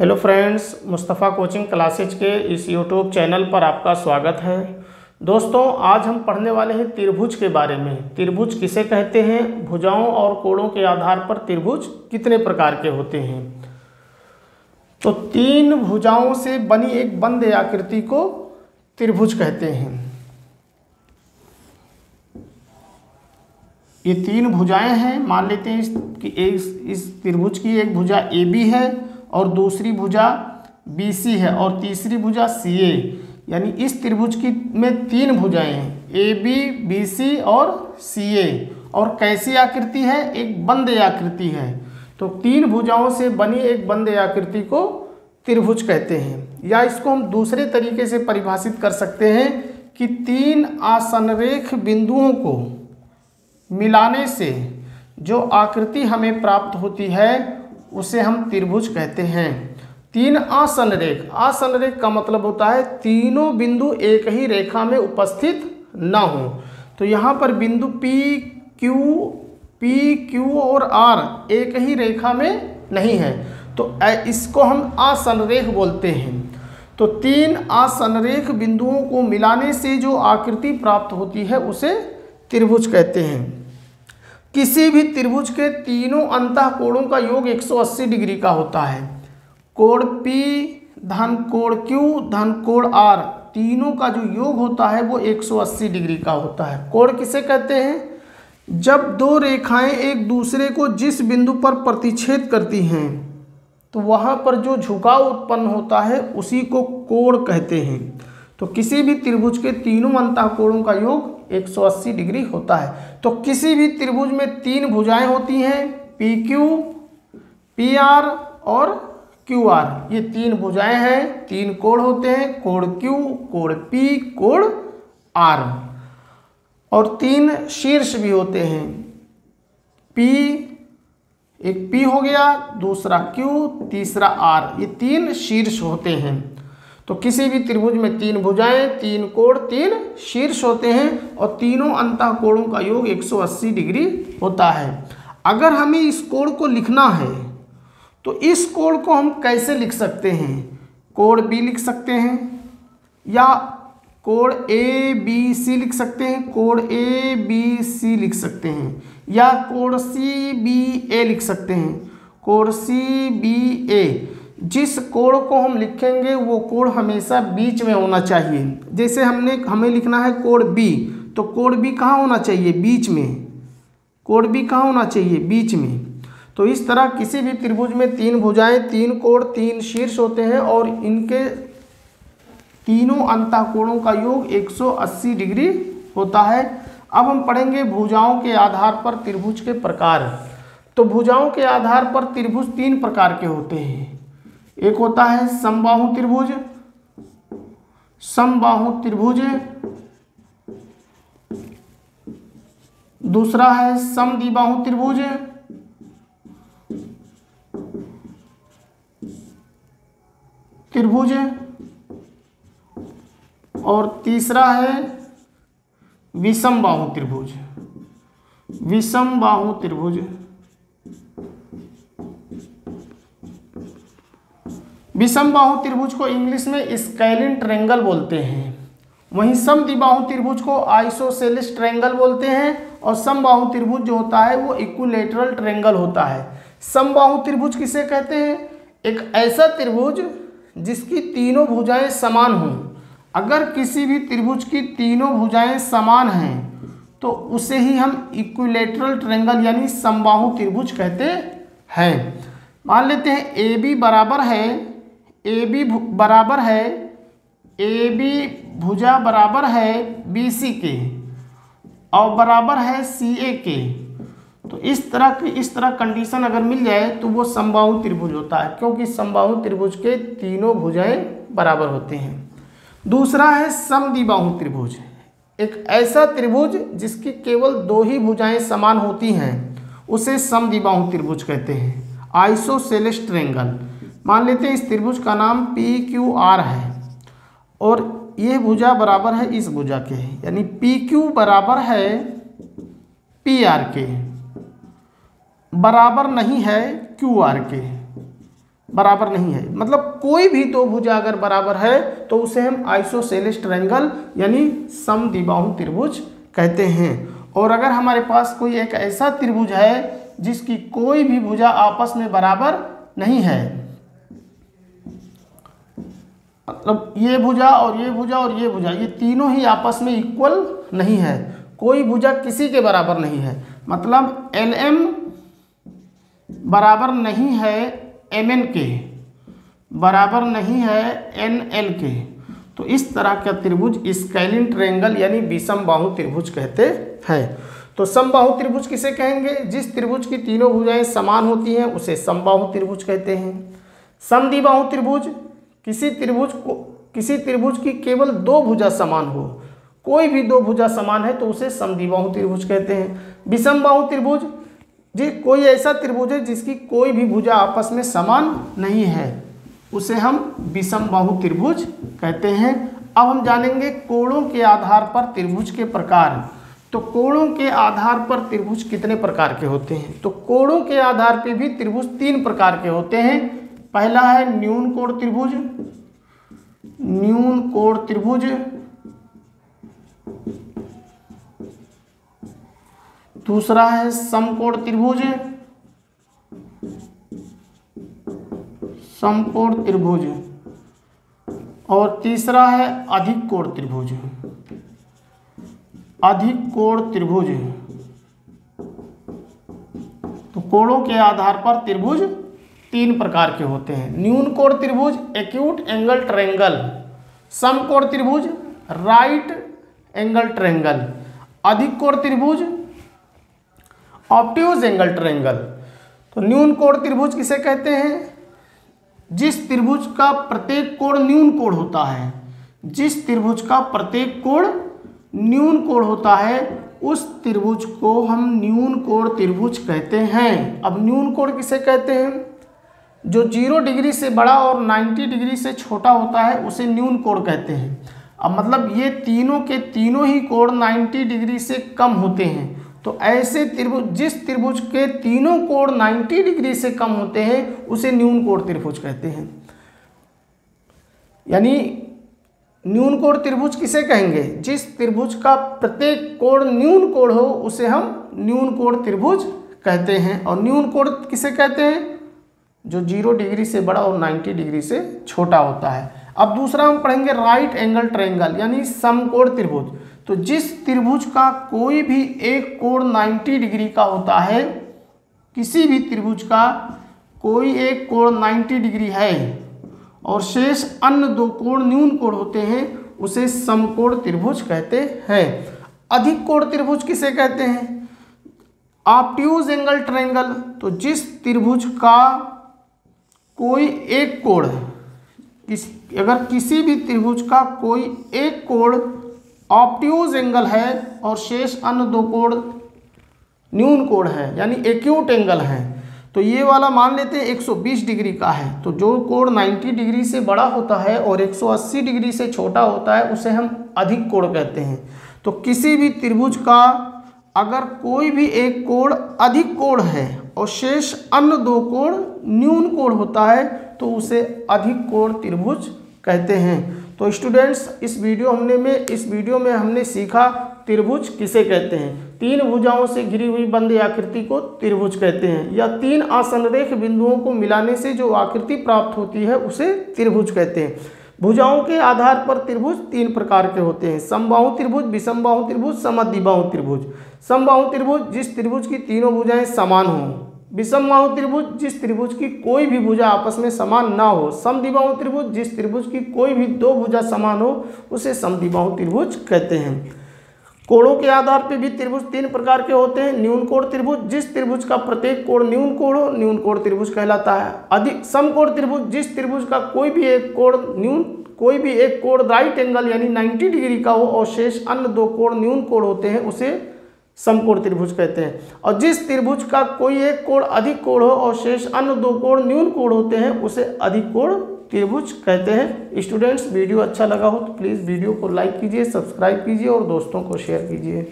Hello friends, Mustafa coaching classes के इस YouTube channel पर आपका स्वागत है। दोस्तों, आज हम पढ़ने वाले हैं त्रिभुज के बारे में। त्रिभुज किसे कहते हैं, भुजाओं और कोणों के आधार पर त्रिभुज कितने प्रकार के होते हैं। तो तीन भुजाओं से बनी एक बंद आकृति को त्रिभुज कहते हैं। ये तीन भुजाएं हैं। मान लेते हैं इस त्रिभुज की एक भुजा ए बी है और दूसरी भुजा बी सी है और तीसरी भुजा सी ए। यानी इस त्रिभुज की में तीन भुजाएं हैं, ए बी, बी सी और सी ए। और कैसी आकृति है, एक बंद आकृति है। तो तीन भुजाओं से बनी एक बंद आकृति को त्रिभुज कहते हैं। या इसको हम दूसरे तरीके से परिभाषित कर सकते हैं कि तीन आसन्नरेख बिंदुओं को मिलाने से जो आकृति हमें प्राप्त होती है उसे हम त्रिभुज कहते हैं। तीन आसन्नरेख, आसन्नरेख का मतलब होता है तीनों बिंदु एक ही रेखा में उपस्थित न हो। तो यहाँ पर बिंदु पी क्यू और आर एक ही रेखा में नहीं है, तो इसको हम आसन्नरेख बोलते हैं। तो तीन आसन्नरेख बिंदुओं को मिलाने से जो आकृति प्राप्त होती है उसे त्रिभुज कहते हैं। किसी भी त्रिभुज के तीनों अंतः कोणों का योग 180 डिग्री का होता है। कोण P धन कोण Q धन कोण R, तीनों का जो योग होता है वो 180 डिग्री का होता है। कोण किसे कहते हैं, जब दो रेखाएं एक दूसरे को जिस बिंदु पर प्रतिच्छेद करती हैं तो वहाँ पर जो झुकाव उत्पन्न होता है उसी को कोण कहते हैं। तो किसी भी त्रिभुज के तीनों अंतः कोणों का योग 180 डिग्री होता है। तो किसी भी त्रिभुज में तीन भुजाएं होती हैं, PQ, PR और QR। ये तीन भुजाएं हैं, तीन कोण होते हैं, कोण Q, कोण P, कोण R। और तीन शीर्ष भी होते हैं, P, एक P हो गया, दूसरा Q, तीसरा R। ये तीन शीर्ष होते हैं। तो किसी भी त्रिभुज में तीन भुजाएं, तीन कोण, तीन शीर्ष होते हैं और तीनों अंतः कोणों का योग 180 डिग्री होता है। अगर हमें इस कोण को लिखना है तो इस कोण को हम कैसे लिख सकते हैं, कोण B लिख सकते हैं या कोण ABC लिख सकते हैं, कोण ABC लिख सकते हैं या कोण CBA लिख सकते हैं, कोण CBA। जिस कोण को हम लिखेंगे वो कोण हमेशा बीच में होना चाहिए। जैसे हमें लिखना है कोण B, तो कोण B कहाँ होना चाहिए, बीच में। कोण B कहाँ होना चाहिए, बीच में। तो इस तरह किसी भी त्रिभुज में तीन भुजाएं, तीन कोण, तीन शीर्ष होते हैं और इनके तीनों अंतः कोणों का योग 180 डिग्री होता है। अब हम पढ़ेंगे भुजाओं के आधार पर त्रिभुज के प्रकार। तो भुजाओं के आधार पर त्रिभुज तीन प्रकार के होते हैं। एक होता है समबाहु त्रिभुज, समबाहु त्रिभुज। दूसरा है समद्विबाहु त्रिभुज। और तीसरा है विषमबाहु त्रिभुज, विषमबाहु त्रिभुज। विषमबाहु त्रिभुज को इंग्लिश में स्केलिन ट्रायंगल बोलते हैं। वहीं समद्विबाहु त्रिभुज को आइसोसेलेस ट्रायंगल बोलते हैं और समबाहु त्रिभुज जो होता है वो इक्विलैटरल ट्रायंगल होता है। समबाहु त्रिभुज किसे कहते हैं, एक ऐसा त्रिभुज जिसकी तीनों भुजाएं समान हों। अगर किसी भी त्रिभुज की तीनों भुजाएं समान हैं तो उसे ही हम इक्विलैटरल ट्रायंगल यानी समबाहु त्रिभुज कहते हैं। मान लेते हैं AB बराबर है, AB भुजा बराबर है BC के और बराबर है CA के। तो इस तरह कंडीशन अगर मिल जाए तो वो समबाहु त्रिभुज होता है, क्योंकि समबाहु त्रिभुज के तीनों भुजाएं बराबर होते हैं। दूसरा है समद्विबाहु त्रिभुज, एक ऐसा त्रिभुज जिसकी केवल दो ही भुजाएं समान होती हैं उसे समद्विबाहु त्रिभुज कहते हैं, आइसोसेलेस ट्रायंगल। मान लेते हैं इस त्रिभुज का नाम PQR है और ये भुजा बराबर है इस भुजा के, यानी PQ बराबर है PR के, बराबर नहीं है QR के। बराबर नहीं है, मतलब कोई भी दो भुजा अगर बराबर है तो उसे हम आइसोसेलेस ट्रायंगल यानी समद्विबाहु त्रिभुज कहते हैं। और अगर हमारे पास कोई एक ऐसा त्रिभुज है जिसकी कोई भी भुजा आपस में बराबर नहीं है, मतलब ये भुजा और ये भुजा और ये भुजा, ये तीनों ही आपस में इक्वल नहीं है, कोई भुजा किसी के बराबर नहीं है, मतलब LM बराबर नहीं है MN के, बराबर नहीं है NL के, तो इस तरह का त्रिभुज स्केलिन ट्रायंगल यानी विषमबाहु त्रिभुज कहते हैं। तो समबाहु त्रिभुज किसे कहेंगे? जिस त्रिभुज की तीनों भुजाएं समान होती हैं उसे समबाहु त्रिभुज कहते हैं। समद्विबाहु त्रिभुज किसी त्रिभुज की केवल दो भुजा समान हो, कोई भी दो भुजा समान है तो उसे समद्विबाहु त्रिभुज कहते हैं। विषमबाहु त्रिभुज कोई ऐसा त्रिभुज है जिसकी कोई भी भुजा आपस में समान नहीं है, उसे हम विषमबाहु त्रिभुज कहते हैं। अब हम जानेंगे कोणों के आधार पर त्रिभुज के प्रकार। तो कोणों के आधार पर त्रिभुज कितने प्रकार के होते हैं? तो कोणों के आधार पर भी त्रिभुज तीन प्रकार के होते हैं। पहला है न्यून कोण त्रिभुज, न्यून कोण त्रिभुज, दूसरा है समकोण त्रिभुज, समकोण त्रिभुज, और तीसरा है अधिक कोण त्रिभुज, अधिक कोण त्रिभुज। तो कोणों के आधार पर त्रिभुज तीन प्रकार के होते हैं। न्यून कोण त्रिभुज एक्यूट एंगल ट्रायंगल, समकोण त्रिभुज राइट एंगल ट्रायंगल, अधिक कोण त्रिभुज ऑब्ट्यूज एंगल ट्रायंगल। तो न्यून कोण त्रिभुज किसे कहते हैं? जिस त्रिभुज का प्रत्येक कोण न्यून कोण होता है, जिस त्रिभुज का प्रत्येक कोण न्यून कोण होता है उस त्रिभुज को हम न्यून कोण त्रिभुज कहते हैं। अब न्यून कोण किसे कहते हैं? जो 0 डिग्री से बड़ा और 90 डिग्री से छोटा होता है उसे न्यून कोण कहते हैं। अब मतलब ये तीनों के तीनों ही कोण 90 डिग्री से कम होते हैं, तो ऐसे त्रिभुज, जिस त्रिभुज के तीनों कोण 90 डिग्री से कम होते हैं उसे न्यून कोण त्रिभुज कहते हैं। यानी न्यून कोण त्रिभुज किसे कहेंगे? जिस त्रिभुज का प्रत्येक कोण न्यून कोण हो उसे हम न्यून कोण त्रिभुज कहते हैं। और न्यून कोण किसे कहते हैं? जो 0 डिग्री से बड़ा और 90 डिग्री से छोटा होता है। अब दूसरा हम पढ़ेंगे राइट एंगल ट्रायंगल यानी समकोण त्रिभुज। तो जिस त्रिभुज का कोई भी एक कोण 90 डिग्री का होता है, किसी भी त्रिभुज का कोई एक कोण 90 डिग्री है और शेष अन्य दो कोण न्यून कोण होते हैं उसे समकोण त्रिभुज कहते हैं। अधिक कोण त्रिभुज किसे कहते हैं? Obtuse angle triangle. तो जिस त्रिभुज का कोई एक कोण, अगर किसी भी त्रिभुज का कोई एक कोण ऑब्ट्यूज एंगल है और शेष अन्य दो कोण न्यून कोण है यानी एक्यूट एंगल है, तो ये वाला मान लेते हैं 120 डिग्री का है। तो जो कोण 90 डिग्री से बड़ा होता है और 180 डिग्री से छोटा होता है उसे हम अधिक कोण कहते हैं। तो किसी भी त्रिभुज का अगर कोई भी एक कोण अधिक कोण है और शेष अन्य दो कोण न्यून कोण होता है तो उसे अधिक कोण त्रिभुज कहते हैं। तो स्टूडेंट्स इस वीडियो में हमने सीखा त्रिभुज किसे कहते हैं। तीन भुजाओं से घिरी हुई बंद आकृति को त्रिभुज कहते हैं, या तीन आसनरेख बिंदुओं को मिलाने से जो आकृति प्राप्त होती है उसे त्रिभुज कहते हैं। भुजाओं के आधार पर त्रिभुज तीन प्रकार के होते हैं: समबाहु त्रिभुज, विषमबाहु त्रिभुज, समद्विबाहु त्रिभुज। समबाहु त्रिभुज जिस त्रिभुज की तीनों भुजाएं समान हों। विषमबाहु त्रिभुज जिस त्रिभुज की कोई भी भुजा आपस में समान ना हो। समद्विबाहु त्रिभुज जिस त्रिभुज की कोई भी दो भुजा समान हो उसे समद्विबाहु त्रिभुज कहते हैं। कोणों के आधार पर भी त्रिभुज तीन प्रकार के होते हैं: न्यून कोण त्रिभुज जिस त्रिभुज का प्रत्येक कोण न्यून कोण हो, न्यून कोण त्रिभुज कहलाता है। अधिक समकोण त्रिभुज जिस त्रिभुज का कोई भी एक कोण राइट एंगल यानी 90 डिग्री का हो और शेष अन्य दो कोण न्यून कोण होते हैं उसे समकोण त्रिभुज कहते हैं। और जिस त्रिभुज का कोई एक कोण अधिक कोण हो और शेष अन्य दो कोण न्यून कोण होते हैं उसे अधिक कोण त्रिभुज कहते हैं। स्टूडेंट्स वीडियो अच्छा लगा हो तो प्लीज़ वीडियो को लाइक कीजिए, सब्सक्राइब कीजिए और दोस्तों को शेयर कीजिए।